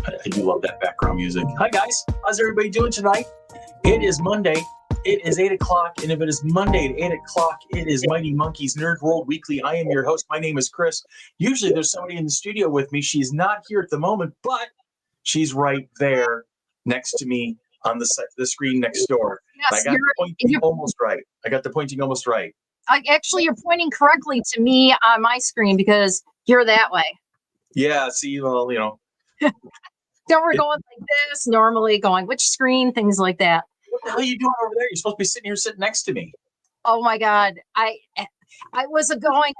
I do love that background music. Hi, guys. How's everybody doing tonight? It is Monday. It is 8 o'clock. And if it is Monday at 8 o'clock, it is Mighty Monkeys Nerd World Weekly. I am your host. My name is Chris. Usually there's somebody in the studio with me. She's not here at the moment, but she's right there next to me on the screen next door. Yes, I got the pointing almost right. Actually, you're pointing correctly to me on my screen because you're that way. Yeah, see, well, you know. Then we're going like this, normally going which screen, things like that. What the hell are you doing over there? You're supposed to be sitting next to me. Oh my God. I was going,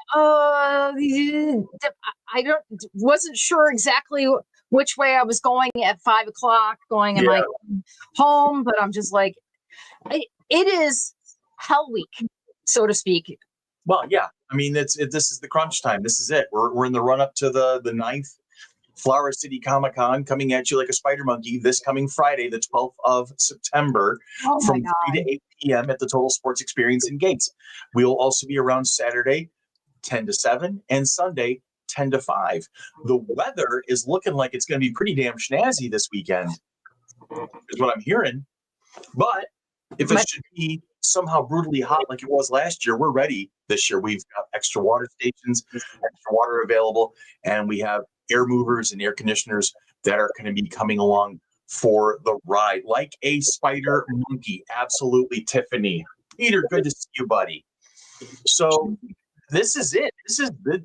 wasn't sure exactly which way I was going at 5 o'clock, am I home? But I'm just like, it is hell week, so to speak. Well, yeah. I mean, this is the crunch time. This is it. We're in the run up to the 9th Flower City Comic-Con, coming at you like a spider monkey this coming Friday, the 12th of September, from 3 to 8 p.m. at the Total Sports Experience in Gates. We will also be around Saturday, 10 to 7, and Sunday, 10 to 5. The weather is looking like it's going to be pretty damn snazzy this weekend, is what I'm hearing. But if it should be somehow brutally hot like it was last year, we're ready this year. We've got extra water stations, extra water available, and we have air movers and air conditioners that are going to be coming along for the ride like a spider monkey. Absolutely, Tiffany. Peter, good to see you, buddy. So this is it.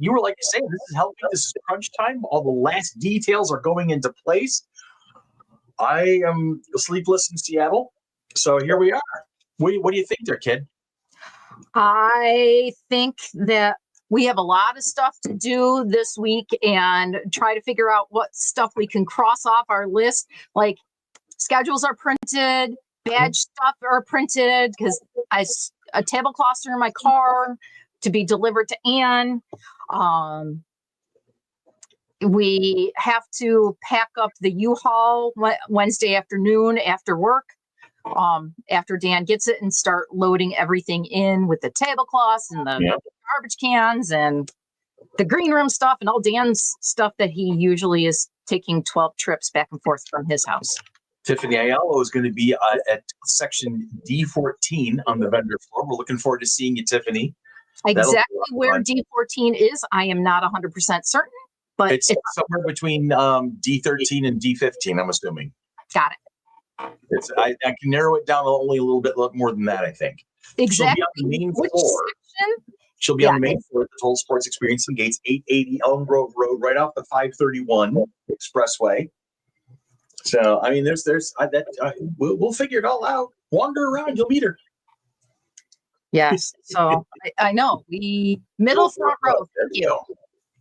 You were like you say, this is Halloween. This is crunch time. All the last details are going into place. I am sleepless in Seattle, so here we are. What do you think there, kid? I think that we have a lot of stuff to do this week and try to figure out what stuff we can cross off our list. Like schedules are printed, badge stuff are printed because a tablecloths are in my car to be delivered to Anne. We have to pack up the U-Haul Wednesday afternoon after work. After Dan gets it and start loading everything in with the tablecloths and the garbage cans and the green room stuff and all Dan's stuff that he usually is taking 12 trips back and forth from his house. Tiffany Ayala is going to be at section D14 on the vendor floor. We're looking forward to seeing you, Tiffany. Exactly where D14 is, I am not 100% certain, but it's somewhere between D13 and D15, I'm assuming. Got it. I can narrow it down only a little bit more than that, I think. Exactly. She'll be on the main floor. She'll be on the main floor at the Total Sports Experience in Gates, 880 Elm Grove Road, right off the 531 Expressway. So, I mean, we'll figure it all out. Wander around, you'll meet her. Yes. So I know middle front row. There you go.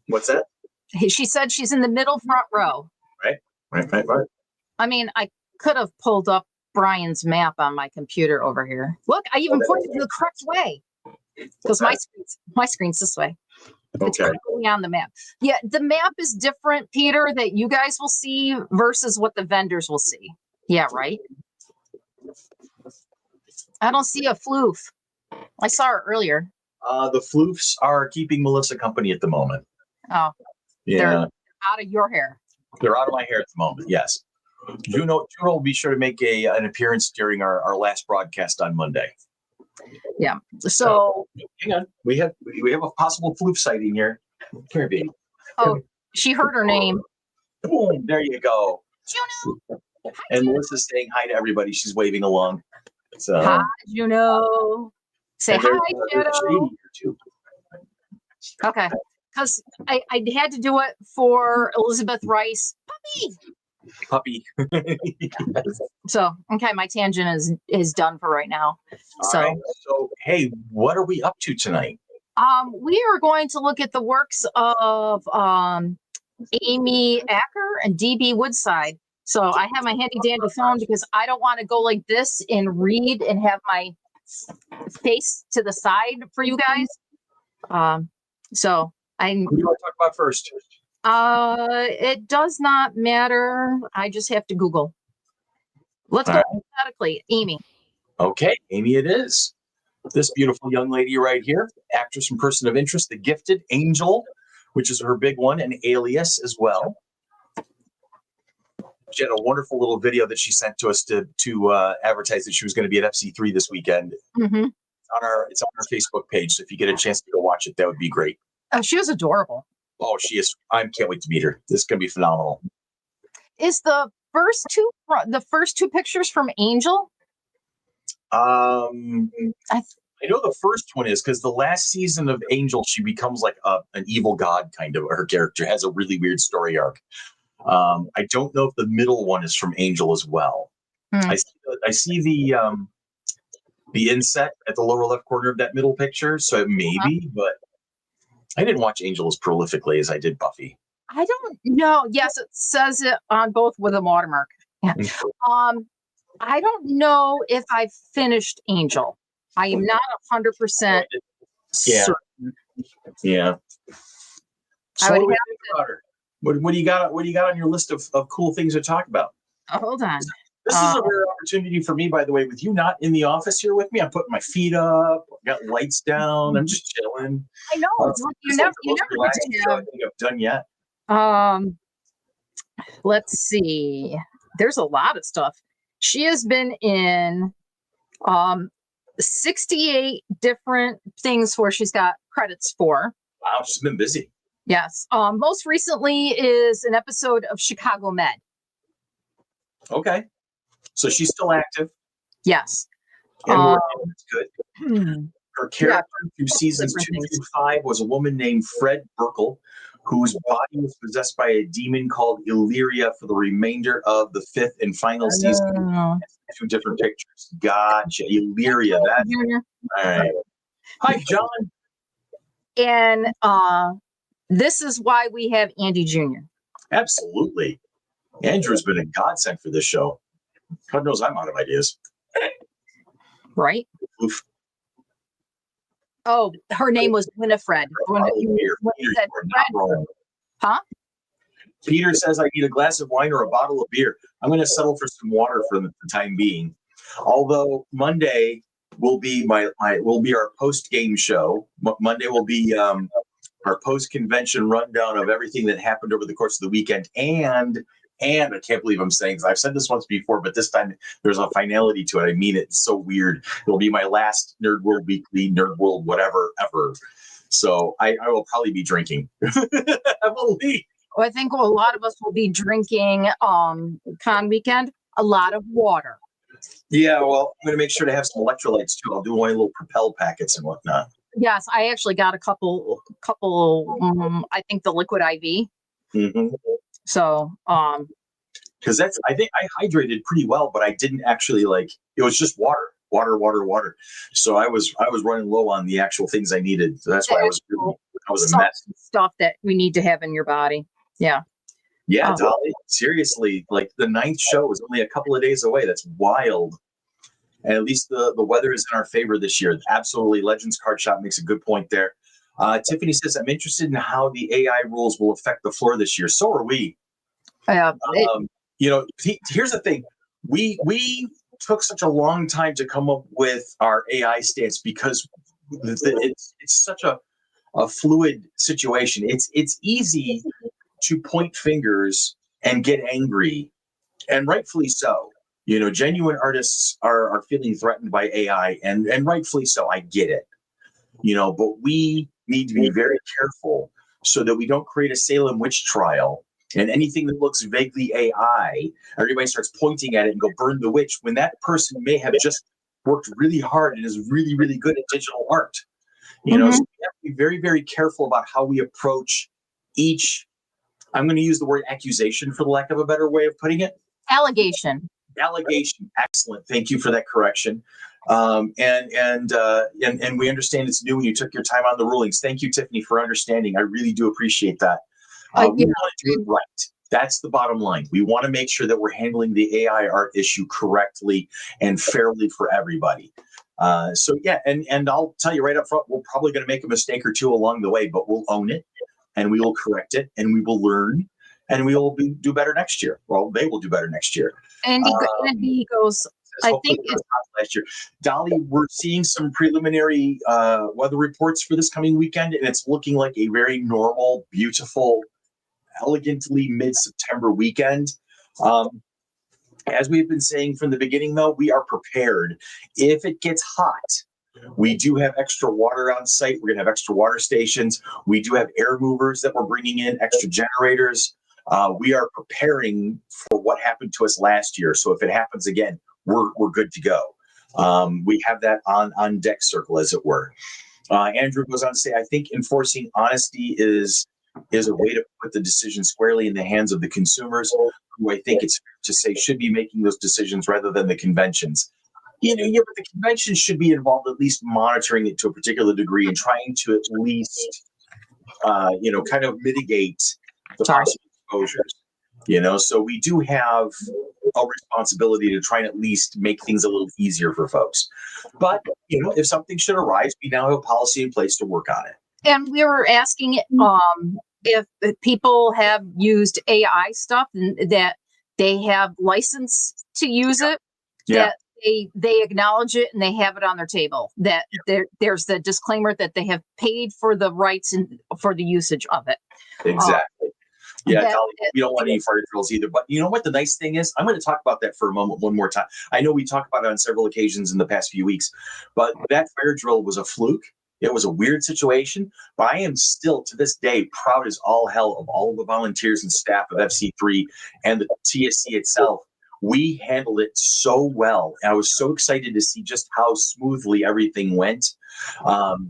What's that? She said she's in the middle front row. Right. I mean, I could have pulled up Brian's map on my computer over here. Look, I even pointed the correct way because my screen's this way. It's clearly on the map. Yeah, the map is different, Peter, that you guys will see versus what the vendors will see. Yeah, right. I don't see a floof. I saw her earlier. The floofs are keeping Melissa company at the moment. Oh, yeah. They're out of your hair. They're out of my hair at the moment. Yes. Juno will be sure to make an appearance during our last broadcast on Monday. Yeah. So hang on, we have a possible floof sighting here. Come here, baby. Oh, she heard her name. Boom! There you go. Juno. And Melissa's saying hi to everybody. She's waving along. So hi, Juno. Say hi, Juno. Okay, because I had to do it for Elizabeth Rice. Puppy. Yes. So, okay, my tangent is done for right now. So, hey, what are we up to tonight? We are going to look at the works of Amy Aker and D.B. Woodside. So I have my handy dandy phone because I don't want to go like this and read and have my face to the side for you guys. So what do you want to talk about first? It does not matter. I just have to Google. Let's go alphabetically. Amy. Okay, Amy it is. This beautiful young lady right here, actress and person of interest, the gifted Angel, which is her big one, and Alias as well. She had a wonderful little video that she sent to us to advertise that she was going to be at FC3 this weekend. Mm-hmm. It's on our Facebook page. So if you get a chance to go watch it, that would be great. Oh, she was adorable. Oh, she is. I can't wait to meet her. This is going to be phenomenal. Is the first two pictures from Angel? I know the first one is because the last season of Angel, she becomes like an evil god kind of. Her character has a really weird story arc. I don't know if the middle one is from Angel as well. I see the inset at the lower left corner of that middle picture, so maybe, but I didn't watch Angel as prolifically as I did Buffy. I don't know. Yes, it says it on both with a watermark. Yeah. I don't know if I finished Angel. I am not 100% certain. Yeah. So I would what do we have think about her? What do you got? What do you got on your list of cool things to talk about? Hold on. This is a rare opportunity for me, by the way, with you not in the office here with me. I'm putting my feet up, got lights down. I'm just chilling. I know. It's like you never get to have. I think I've done yet. Let's see. There's a lot of stuff. She has been in 68 different things where she's got credits for. Wow, she's been busy. Yes. Most recently is an episode of Chicago Med. Okay. So she's still active. Yes. And that's good. Her character through seasons 2 through 5 was a woman named Fred Burkle, whose body was possessed by a demon called Illyria for the remainder of the 5th and final season. 2 different pictures. Gotcha. Illyria. That's all right. Hi, John. And this is why we have Andy Jr. Absolutely. Andrew's been a godsend for this show. God knows I'm out of ideas. Right? Oof. Oh, her name was Winifred. Huh? Peter says I need a glass of wine or a bottle of beer. I'm going to settle for some water for the time being. Although Monday will be our post-game show. Monday will be our post-convention rundown of everything that happened over the course of the weekend. And I can't believe I'm saying this. I've said this once before, but this time there's a finality to it. I mean, it's so weird. It'll be my last Nerd World Weekly, Nerd World whatever ever. So I will probably be drinking. Emily. Well, I think a lot of us will be drinking con weekend, a lot of water. Yeah, well, I'm going to make sure to have some electrolytes too. I'll do my little Propel packets and whatnot. Yes, I actually got a couple. I think the liquid IV. Mm-hmm. So, because I think I hydrated pretty well, but I didn't actually it was just water. So I was running low on the actual things I needed. So that's why I was a mess. Stuff that we need to have in your body. Yeah. Yeah, Dolly, seriously, the 9th show is only a couple of days away. That's wild. And at least the weather is in our favor this year. Absolutely. Legends Card Shop makes a good point there. Tiffany says, I'm interested in how the AI rules will affect the floor this year. So are we. Here's the thing. We took such a long time to come up with our AI stance because it's such a fluid situation. It's easy to point fingers and get angry, and rightfully so. Genuine artists are feeling threatened by AI, and rightfully so. I get it. But we need to be very careful so that we don't create a Salem witch trial. And anything that looks vaguely AI, everybody starts pointing at it and go burn the witch, when that person may have just worked really hard and is really, really good at digital art. So we have to be very, very careful about how we approach each. I'm going to use the word accusation for the lack of a better way of putting it. Allegation. Excellent. Thank you for that correction. And we understand it's new and you took your time on the rulings. Thank you, Tiffany, for understanding. I really do appreciate that. We want to do it right. That's the bottom line. We want to make sure that we're handling the AI art issue correctly and fairly for everybody. And I'll tell you right up front, we're probably going to make a mistake or two along the way, but we'll own it and we will correct it and we will learn and we will do better next year. Well, they will do better next year. And he goes, I Hopefully think it was hot last year. Dolly, we're seeing some preliminary weather reports for this coming weekend, and it's looking like a very normal, beautiful, elegantly mid-September weekend. As we've been saying from the beginning, though, we are prepared. If it gets hot, we do have extra water on site. We're going to have extra water stations. We do have air movers that we're bringing in, extra generators. We are preparing for what happened to us last year. So if it happens again, we're good to go. We have that on deck circle, as it were. Andrew goes on to say, I think enforcing honesty is a way to put the decision squarely in the hands of the consumers, who I think it's fair to say should be making those decisions rather than the conventions. Yeah, but the convention should be involved, at least monitoring it to a particular degree and trying to at least, kind of mitigate the possible exposures. So we do have a responsibility to try and at least make things a little easier for folks. But, if something should arise, we now have a policy in place to work on it. And we were asking if people have used AI stuff and that they have license to use it, that they acknowledge it and they have it on their table, that there's the disclaimer that they have paid for the rights and for the usage of it. Exactly. Dolly, we don't want any fire drills either. But you know what the nice thing is? I'm going to talk about that for a moment one more time. I know we talked about it on several occasions in the past few weeks, but that fire drill was a fluke. It was a weird situation, but I am still to this day proud as all hell of all of the volunteers and staff of FC3 and the TSC itself. We handled it so well. And I was so excited to see just how smoothly everything went.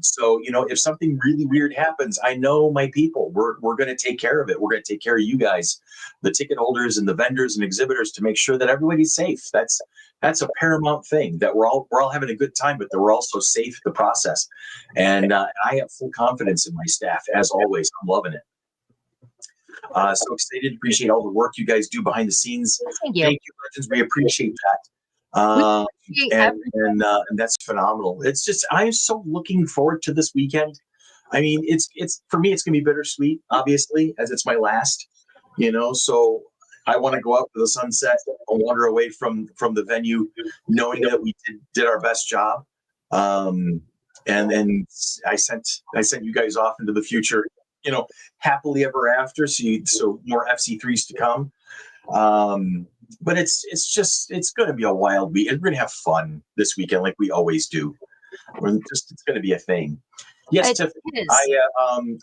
So, if something really weird happens, I know my people, we're going to take care of it. We're going to take care of you guys, the ticket holders and the vendors and exhibitors, to make sure that everybody's safe. That's a paramount thing, that we're all having a good time, but that we're also safe in the process. And I have full confidence in my staff, as always. I'm loving it. So excited, appreciate all the work you guys do behind the scenes. Thank you, Legends. We appreciate that. And that's phenomenal. It's just, I'm so looking forward to this weekend. I mean, it's for me, it's gonna be bittersweet, obviously, as it's my last, so I want to go out to the sunset and wander away from the venue, knowing that we did our best job. And then I sent you guys off into the future, happily ever after. So more FC3s to come. But it's going to be a wild week. We're going to have fun this weekend, like we always do. It's going to be a thing. Yes, Tiffany,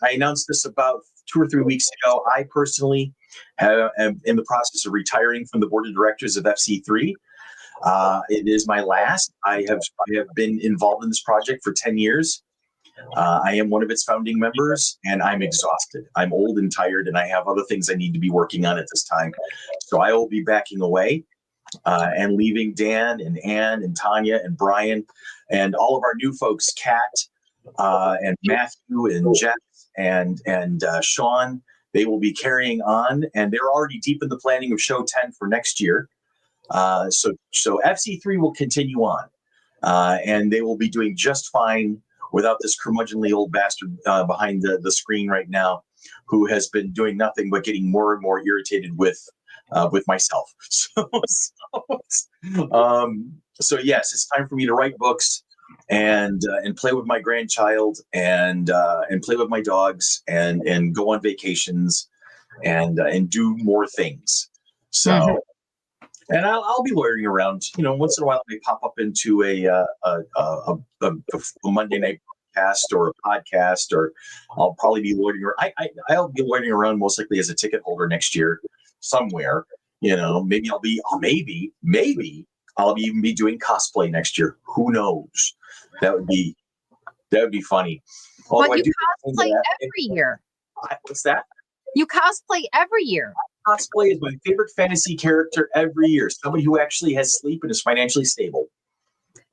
I announced this about 2 or 3 weeks ago. I personally am in the process of retiring from the board of directors of FC3. It is my last. I have been involved in this project for 10 years. I am one of its founding members, and I'm exhausted. I'm old and tired, and I have other things I need to be working on at this time. So I will be backing away and leaving Dan and Ann and Tanya and Brian and all of our new folks, Kat and Matthew and Jeff and Sean. They will be carrying on, and they're already deep in the planning of Show 10 for next year. So FC3 will continue on, and they will be doing just fine without this curmudgeonly old bastard behind the screen right now, who has been doing nothing but getting more and more irritated with myself. So yes, it's time for me to write books and play with my grandchild and play with my dogs and go on vacations and do more things. So. Mm-hmm. And I'll be loitering around, once in a while I may pop up into a Monday night podcast or a podcast, or I'll probably be loitering around. I'll be loitering around most likely as a ticket holder next year somewhere. Maybe I'll even be doing cosplay next year. Who knows? That would be funny. But you cosplay every year. What's that? You cosplay every year. Cosplay is my favorite fantasy character every year. Somebody who actually has sleep and is financially stable.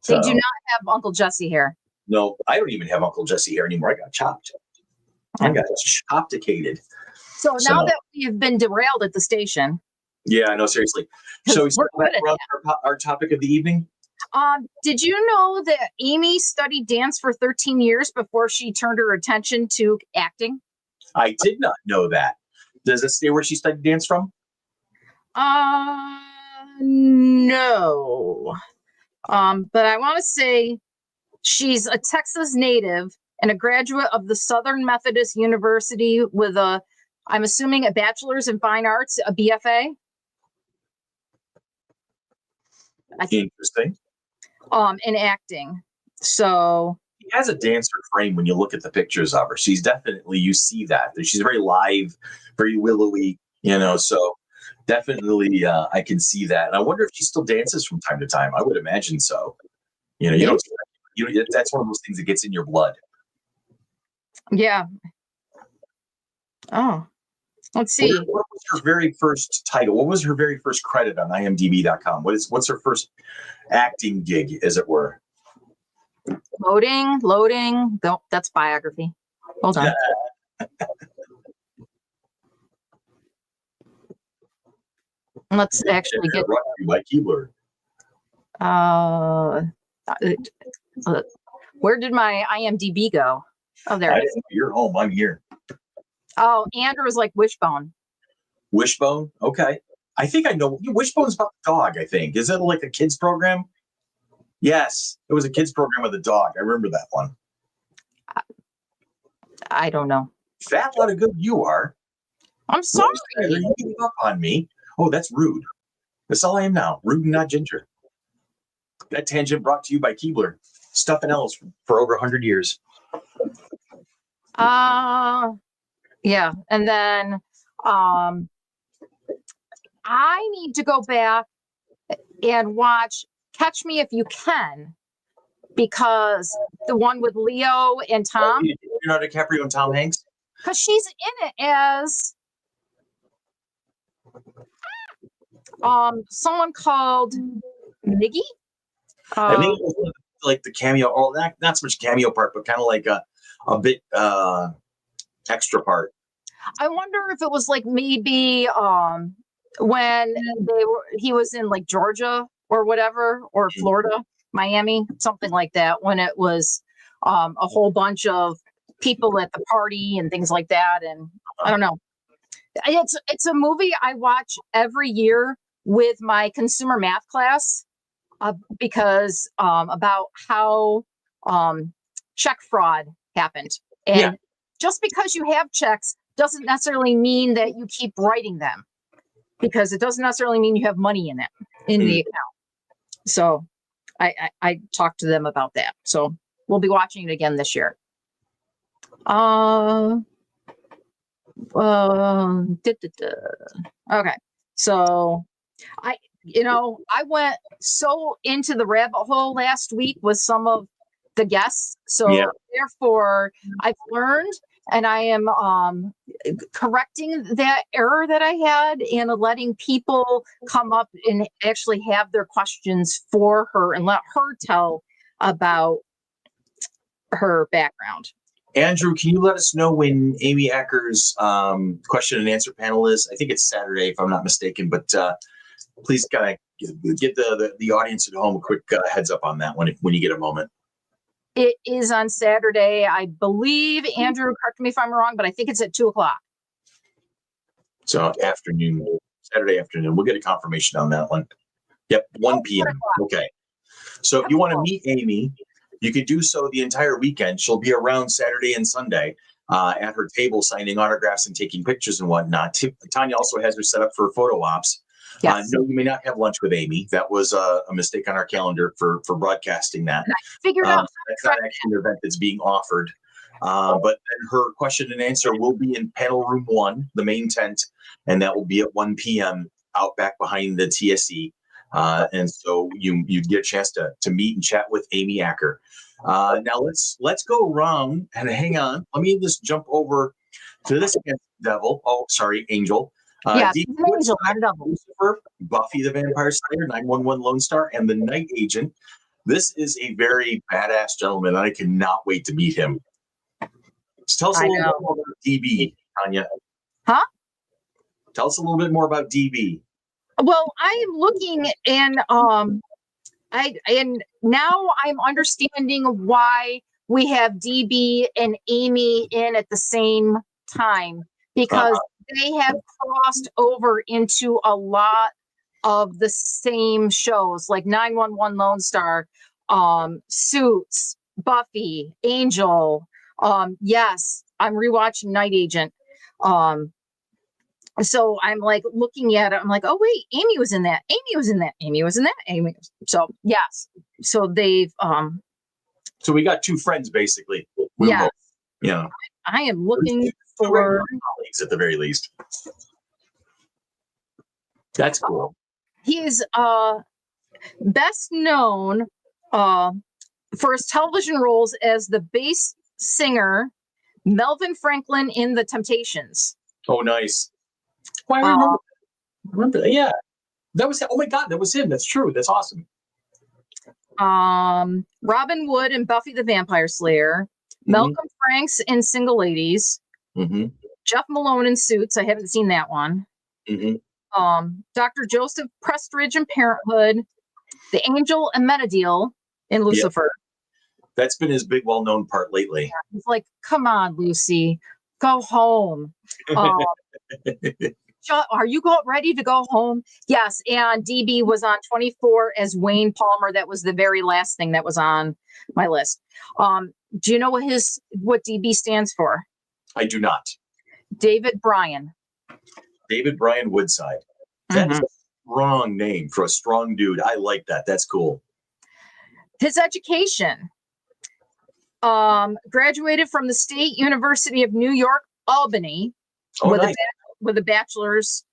They do not have Uncle Jesse hair. No, I don't even have Uncle Jesse hair anymore. I got chopped. I got chopticated. So now that we have been derailed at the station. Yeah, no, seriously. So we start our topic of the evening. Did you know that Amy studied dance for 13 years before she turned her attention to acting? I did not know that. Does it say where she studied dance from? No. But I want to say she's a Texas native and a graduate of the Southern Methodist University with I'm assuming a bachelor's in fine arts, a BFA. Interesting. In acting. So she has a dancer frame when you look at the pictures of her. She's definitely, you see that. She's very live, very willowy, so definitely I can see that. And I wonder if she still dances from time to time. I would imagine so. That's one of those things that gets in your blood. Yeah. Oh, let's see. What was her very first title? What was her very first credit on IMDb.com? What's her first acting gig, as it were? Loading. No, that's biography. Hold on. Let's actually get by Keebler. Where did my IMDb go? Oh, there it is. You're home. I'm here. Oh, Andrew's like Wishbone. Wishbone? Okay. I think I know. Wishbone's about the dog, I think. Is it like a kids program? Yes. It was a kids program with a dog. I remember that one. I don't know. Fat lot of good you are. I'm sorry. You gave up on me. Oh, that's rude. That's all I am now. Rude and not ginger. That tangent brought to you by Keebler. Stuffing L's for over 100 years. Yeah. And then I need to go back and watch Catch Me If You Can, because the one with Leo and Tom. Leonardo DiCaprio and Tom Hanks? Because she's in it as someone called Miggy. I think it was like the cameo, or not so much cameo part, but kind of like a bit extra part. I wonder if it was like maybe when he was in like Georgia or whatever, or Florida, Miami, something like that, when it was a whole bunch of people at the party and things like that. And I don't know. It's a movie I watch every year with my consumer math class because about how check fraud happened. And just because you have checks doesn't necessarily mean that you keep writing them, because it doesn't necessarily mean you have money in it, in the account. So I talked to them about that. So we'll be watching it again this year. Okay. So I went so into the rabbit hole last week with some of the guests. So therefore I've learned, and I am correcting that error that I had and letting people come up and actually have their questions for her and let her tell about her background. Andrew, can you let us know when Amy Aker's question and answer panel is? I think it's Saturday, if I'm not mistaken, but please kind of get the audience at home a quick heads up on that one when you get a moment. It is on Saturday, I believe. Andrew, correct me if I'm wrong, but I think it's at 2:00. So Saturday afternoon. We'll get a confirmation on that one. Yep, 1 p.m. Okay. So if you want to meet Amy, you could do so the entire weekend. She'll be around Saturday and Sunday at her table signing autographs and taking pictures and whatnot. Tanya also has her set up for photo ops. Yes. No, you may not have lunch with Amy. That was a mistake on our calendar for broadcasting that. And I figured out that's not actually an event that's being offered. But then her question and answer will be in panel room 1, the main tent, and that will be at 1 p.m. out back behind the TSE. And so you get a chance to meet and chat with Amy Aker. Now let's go around and hang on. Let me just jump over to this devil. Oh, sorry, Angel. Angel, Lucifer, Buffy the Vampire Slayer, 911 Lone Star, and the Night Agent. This is a very badass gentleman. I cannot wait to meet him. Just tell us a little bit more about DB, Tanya. Huh? Tell us a little bit more about DB. Well, I am looking, and and now I'm understanding why we have DB and Amy in at the same time, because they have crossed over into a lot of the same shows, like 911 Lone Star, Suits, Buffy, Angel. Yes, I'm rewatching Night Agent. So I'm like looking at it. I'm like, oh wait, Amy was in that. Amy was in that. Amy was in that. Amy. So yes. So they've. So we got two friends basically. Yeah. Yeah. I am looking for colleagues at the very least. That's cool. He is best known for his television roles as the bass singer Melvin Franklin in The Temptations. Oh, nice. Well, I remember that. Yeah. That was, oh my God, that was him. That's true. That's awesome. Robin Wood in Buffy the Vampire Slayer. Mm-hmm. Malcolm Franks in Single Ladies. Mm-hmm. Jeff Malone in Suits. I haven't seen that one. Mm-hmm. Dr. Joseph Prestridge in Parenthood. The Angel and Menadil in Lucifer. Yeah. That's been his big, well-known part lately. Yeah, he's like, come on, Lucy, go home. Are you ready to go home? Yes. And DB was on 24 as Wayne Palmer. That was the very last thing that was on my list. Do you know what DB stands for? I do not. David Bryan. David Bryan Woodside. That's a strong name for a strong dude. I like that. That's cool. His education. Graduated from the State University of New York, Albany. Oh, nice. With a bachelor's,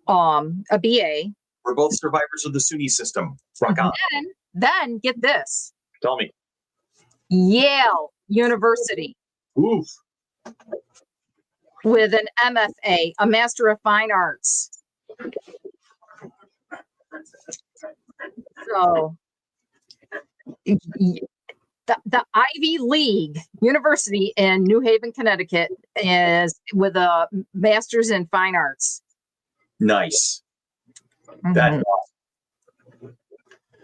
a BA. We're both survivors of the SUNY system. Rock on. Then get this. Tell me. Yale University. Oof. With an MFA, a Master of Fine Arts. So the Ivy League University in New Haven, Connecticut is with a master's in fine arts. Nice. Mm-hmm.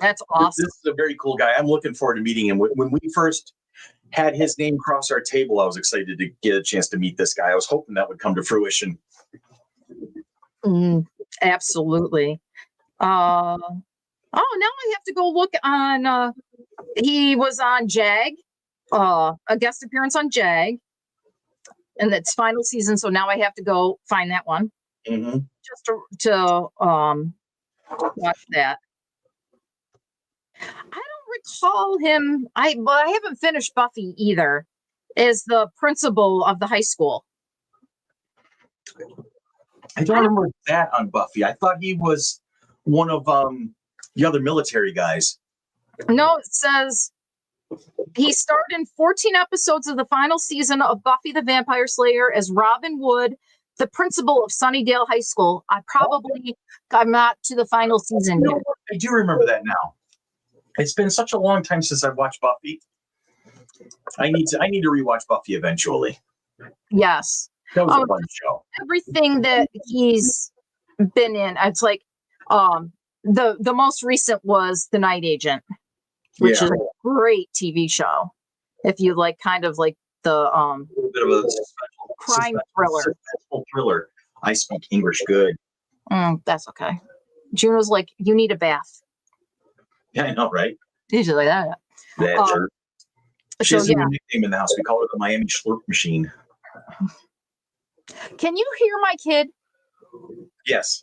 That's awesome. This is a very cool guy. I'm looking forward to meeting him. When we first had his name cross our table, I was excited to get a chance to meet this guy. I was hoping that would come to fruition. Absolutely. Now I have to go look on, he was on JAG, a guest appearance on JAG, and it's final season. So now I have to go find that one just to watch that. I don't recall him. I haven't finished Buffy either. As the principal of the high school. I don't remember that on Buffy. I thought he was one of the other military guys. No, it says he starred in 14 episodes of the final season of Buffy the Vampire Slayer as Robin Wood, the principal of Sunnydale High School. I'm not to the final season yet. I do remember that now. It's been such a long time since I've watched Buffy. I need to rewatch Buffy eventually. Yes. That was a fun show. Everything that he's been in, it's like the most recent was The Night Agent, which is a great TV show. If you like kind of like the a little bit of a crime thriller. I speak English good. That's okay. Juno's like, you need a bath. Yeah, I know, right? Usually that. That's her. She has a new nickname in the house. We call her the Miami Slurp Machine. Can you hear my kid? Yes.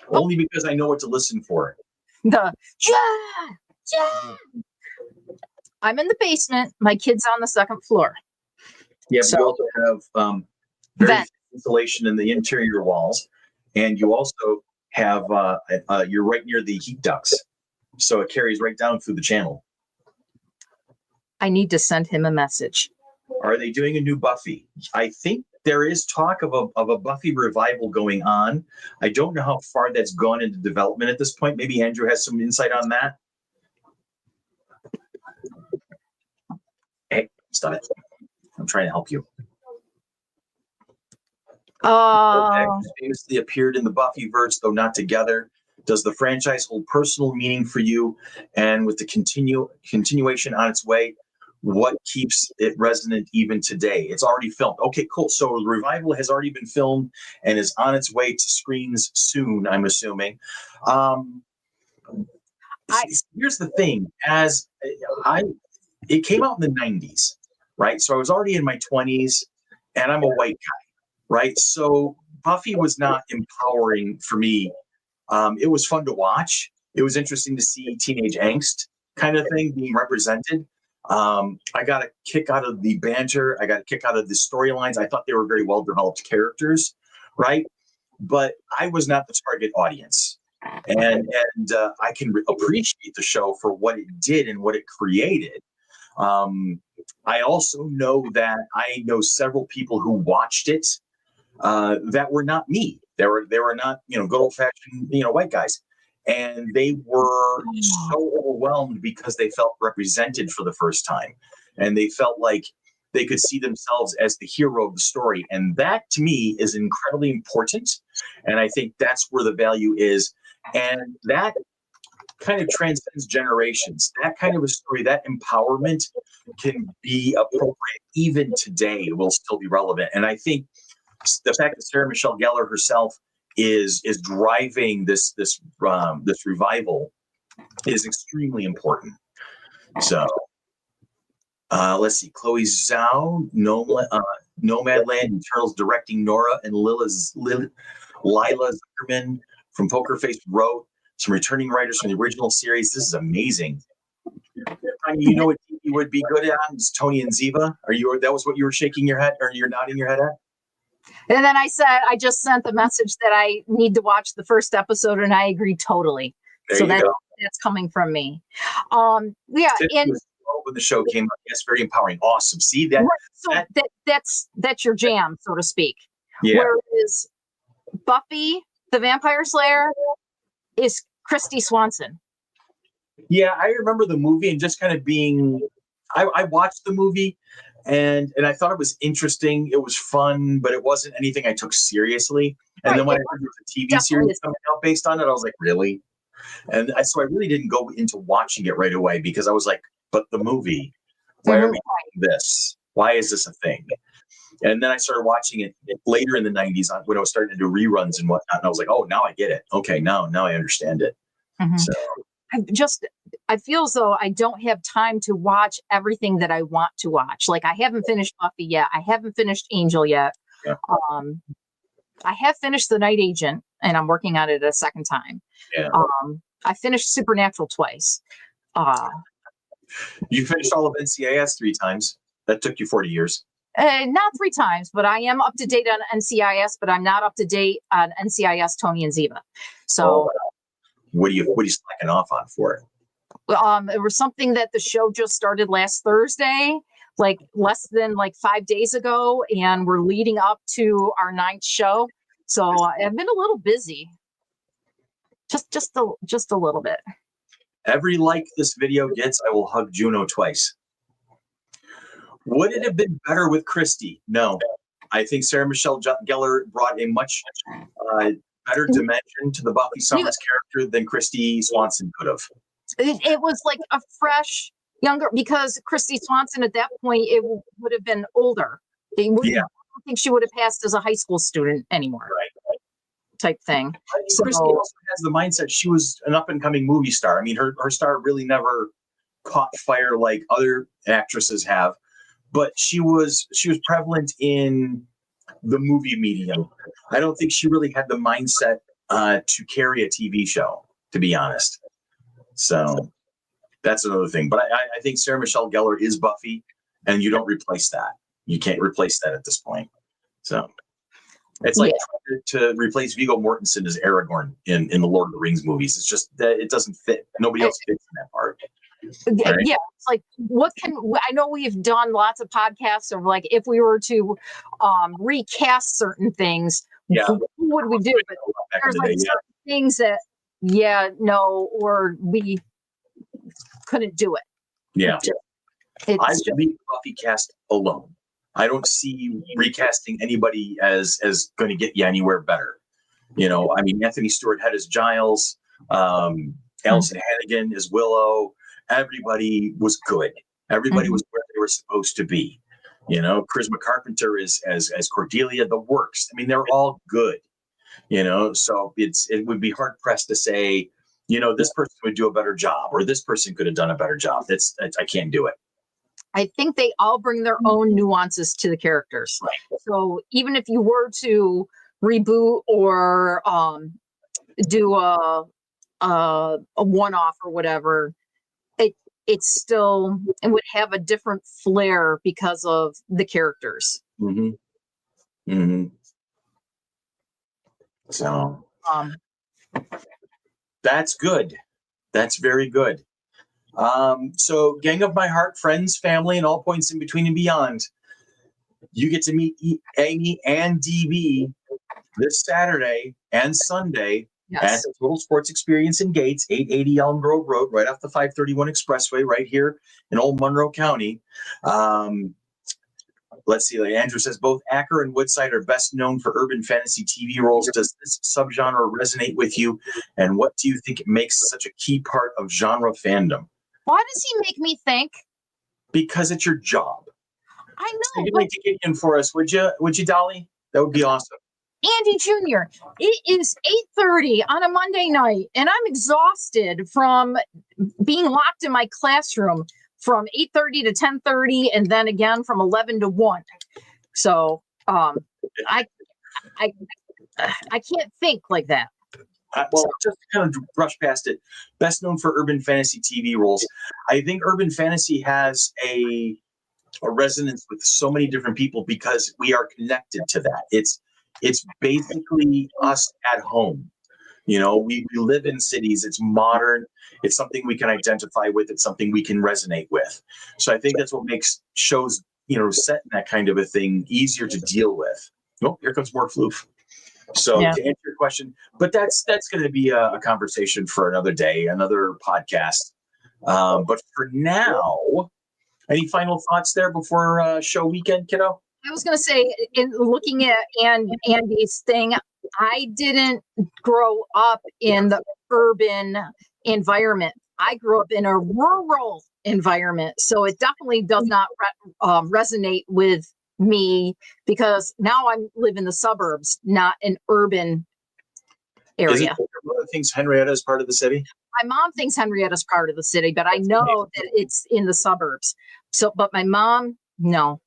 Only because I know what to listen for. Yeah. I'm in the basement. My kid's on the second floor. Yeah, so, we also have very insulation in the interior walls, and you also have you're right near the heat ducts, so it carries right down through the channel. I need to send him a message. Are they doing a new Buffy? I think there is talk of a Buffy revival going on. I don't know how far that's gone into development at this point. Maybe Andrew has some insight on that. Hey, stop it. I'm trying to help you. Famously appeared in the Buffyverse, though not together. Does the franchise hold personal meaning for you? And with the continuation on its way, what keeps it resonant even today. It's already filmed. Okay, cool. So the revival has already been filmed and is on its way to screens soon, I'm assuming. Here's the thing. It came out in the 90s, right? So I was already in my 20s and I'm a white guy, right? So Buffy was not empowering for me. It was fun to watch. It was interesting to see teenage angst kind of thing being represented. I got a kick out of the banter. I got a kick out of the storylines. I thought they were very well developed characters, right? But I was not the target audience. And I can appreciate the show for what it did and what it created. I also know that I know several people who watched it that were not me. They were not, good old fashioned, white guys. And they were so overwhelmed because they felt represented for the first time. And they felt like they could see themselves as the hero of the story. And that to me is incredibly important. And I think that's where the value is. And that kind of transcends generations. That kind of a story, that empowerment can be appropriate even today. It will still be relevant. And I think the fact that Sarah Michelle Gellar herself is driving this revival is extremely important. So let's see, Chloe Zhao, Nomadland Eternals directing Nora, and Lila Zuckerman from Poker Face wrote. Some returning writers from the original series. This is amazing. I mean, what you would be good at is Tony and Ziva. That was what you were shaking your head, or you're nodding your head at? And then I just sent the message that I need to watch the first episode, and I agree totally. There so that's coming from me. And when the show came out, yes, very empowering, awesome. See that? So that's your jam, so to speak. Yeah. Whereas Buffy the Vampire Slayer is Christy Swanson. Yeah, I remember the movie and just kind of being. I watched the movie. And I thought it was interesting. It was fun, but it wasn't anything I took seriously. And then when I heard there was a TV series coming out based on it, I was like, really? And so I really didn't go into watching it right away because I was like, but the movie, why are we doing this? Why is this a thing? And then I started watching it later in the 90s when I was starting to do reruns and whatnot. And I was like, oh, now I get it. Okay, now I understand it. Mm-hmm. So I feel as though I don't have time to watch everything that I want to watch. Like I haven't finished Buffy yet. I haven't finished Angel yet. Yeah. I have finished The Night Agent and I'm working on it a second time. Yeah. I finished Supernatural twice. You finished all of NCIS 3 times. That took you 40 years. Not 3 times, but I am up to date on NCIS, but I'm not up to date on NCIS Tony and Ziva. So what are you slacking off on for it? It was something that the show just started last Thursday, like less than 5 days ago, and we're leading up to our 9th show. So I've been a little busy, just a little bit. Every like this video gets, I will hug Juno twice. Would it have been better with Christy? No, I think Sarah Michelle Gellar brought a much better dimension to the Buffy Summers character than Christy Swanson could have. It was like a fresh, younger, because Christy Swanson at that point, it would have been older. I don't think she would have passed as a high school student anymore. Right. Type thing. Christy also has the mindset. She was an up and coming movie star. I mean, her star really never caught fire like other actresses have, but she was prevalent in the movie medium. I don't think she really had the mindset to carry a TV show, to be honest. So that's another thing. But I think Sarah Michelle Gellar is Buffy, and you don't replace that. You can't replace that at this point. So it's like trying to replace Viggo Mortensen as Aragorn in the Lord of the Rings movies. It's just that it doesn't fit. Nobody else fits in that part. Right? Yeah, it's like I know we've done lots of podcasts of like if we were to recast certain things, who would we do? But there's certain things that or we couldn't do it. Yeah. I just leave Buffy cast alone. I don't see recasting anybody as going to get you anywhere better. I mean, Anthony Stewart Head as Giles, Allison Hannigan as Willow. Everybody was good. Everybody was where they were supposed to be. You know, Charisma Carpenter is as Cordelia, the works. I mean, they're all good. You know, so it would be hard pressed to say, you know, this person would do a better job or this person could have done a better job. That's I can't do it. I think they all bring their own nuances to the characters. Right. So even if you were to reboot or do a one-off or whatever, it still it would have a different flair because of the characters. Mm-hmm. Mm-hmm. So that's good. That's very good. So gang of my heart, friends, family, and all points in between and beyond, you get to meet Amy and DB this Saturday and Sunday at the Total Sports Experience in Gates, 880 Elm Grove Road, right off the 531 Expressway, right here in Old Monroe County. Let's see. Like Andrew says, both Aker and Woodside are best known for urban fantasy TV roles. Does this subgenre resonate with you? And what do you think makes such a key part of genre fandom? Why does he make me think? Because it's your job. I know. So you'd like to get in for us, would you, Dolly? That would be awesome. Andy Jr., it is 8:30 on a Monday night, and I'm exhausted from being locked in my classroom from 8:30 to 10:30, and then again from 11 to 1. So I can't think like that. Well, just to kind of brush past it, best known for urban fantasy TV roles. I think urban fantasy has a resonance with so many different people because we are connected to that. It's basically us at home. You know, we live in cities. It's modern. It's something we can identify with. It's something we can resonate with. So I think that's what makes shows, you know, set in that kind of a thing easier to deal with. Oh, here comes more floof. So to answer your question, but that's going to be a conversation for another day, another podcast. But for now, any final thoughts there before show weekend, kiddo? I was going to say, in looking at Andy's thing, I didn't grow up in the urban environment. I grew up in a rural environment. So it definitely does not resonate with me because now I live in the suburbs, not an urban area. One of the things Henrietta is part of the city? My mom thinks Henrietta's part of the city, but I know that it's in the suburbs. So, but my mom, no.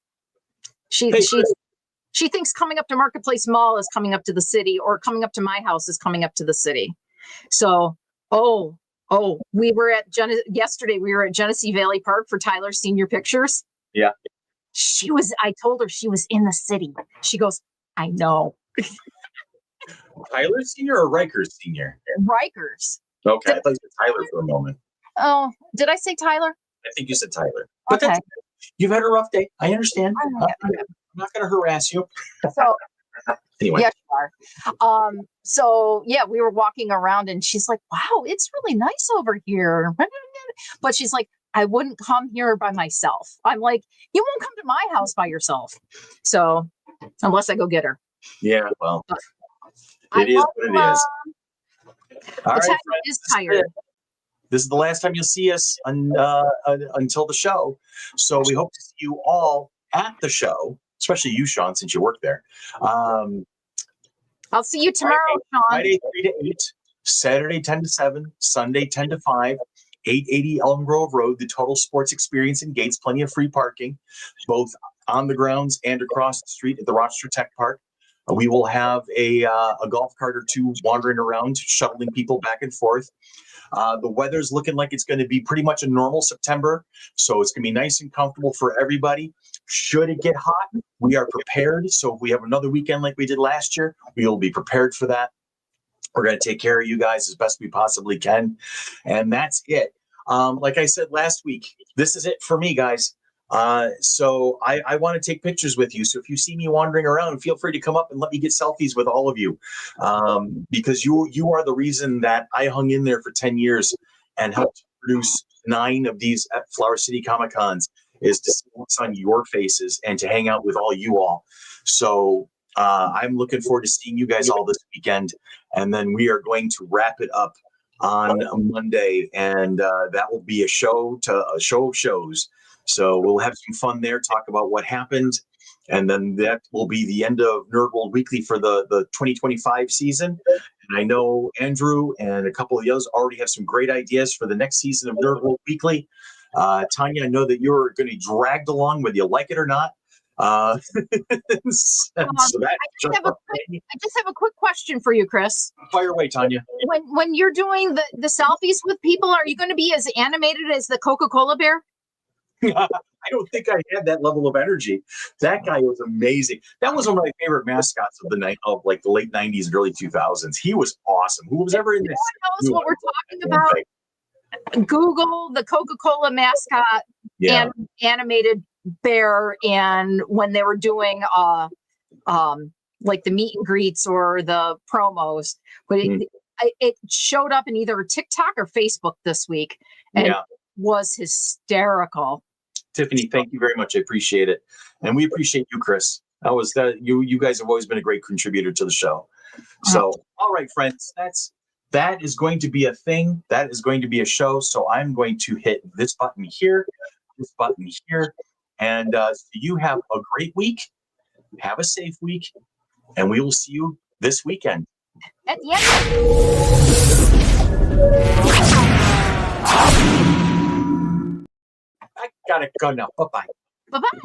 She thinks coming up to Marketplace Mall is coming up to the city, or coming up to my house is coming up to the city. So, we were at yesterday. We were at Genesee Valley Park for Tyler's senior pictures. Yeah, I told her she was in the city. She goes, I know. Tyler Senior or Rikers Senior? Rikers. Okay, I thought you said Tyler for a moment. Oh, did I say Tyler? I think you said Tyler. But okay. You've had a rough day. I understand. I'm not going to harass you. So, anyway. Yes, you are. So yeah, we were walking around and she's like, wow, it's really nice over here. But she's like, I wouldn't come here by myself. I'm like, you won't come to my house by yourself. So unless I go get her. Yeah, well, it is what it is. All right, friends, is tired. This is the last time you'll see us until the show. So we hope to see you all at the show, especially you, Sean, since you work there. I'll see you tomorrow, Sean. Friday 3 to 8, Saturday 10 to 7, Sunday 10 to 5, 880 Elm Grove Road, the Total Sports Experience in Gates. Plenty of free parking, both on the grounds and across the street at the Rochester Tech Park. We will have a golf cart or two wandering around, shuttling people back and forth. The weather's looking like it's going to be pretty much a normal September, so it's going to be nice and comfortable for everybody. Should it get hot, we are prepared. So if we have another weekend like we did last year, we will be prepared for that. We're going to take care of you guys as best we possibly can. And that's it. Like I said last week, this is it for me, guys. So I want to take pictures with you. So if you see me wandering around, feel free to come up and let me get selfies with all of you. Because you are the reason that I hung in there for 10 years and helped produce 9 of these at Flower City Comic Cons, is to see what's on your faces and to hang out with all you all. So I'm looking forward to seeing you guys all this weekend. And then we are going to wrap it up on Monday. And that will be a show of shows. So we'll have some fun there, talk about what happened. And then that will be the end of Nerd World Weekly for the 2025 season. And I know Andrew and a couple of the others already have some great ideas for the next season of Nerd World Weekly. Tanya, I know that you're going to be dragged along whether you like it or not. I just have a quick question for you, Chris. Fire away, Tanya. When you're doing the selfies with people, are you going to be as animated as the Coca-Cola bear? I don't think I had that level of energy. That guy was amazing. That was one of my favorite mascots of the late 90s and early 2000s. He was awesome. Who was ever in this? Knows what we're talking about? Google the Coca-Cola mascot and animated bear, and when they were doing like the meet and greets or the promos, but it showed up in either TikTok or Facebook this week, and it was hysterical. Tiffany, thank you very much. I appreciate it, and we appreciate you, Chris. You guys have always been a great contributor to the show. So, all right, friends, that is going to be a thing. That is going to be a show. So I'm going to hit this button here, this button here. And so you have a great week. Have a safe week. And we will see you this weekend. At the end. I gotta go now. Bye-bye. Bye-bye.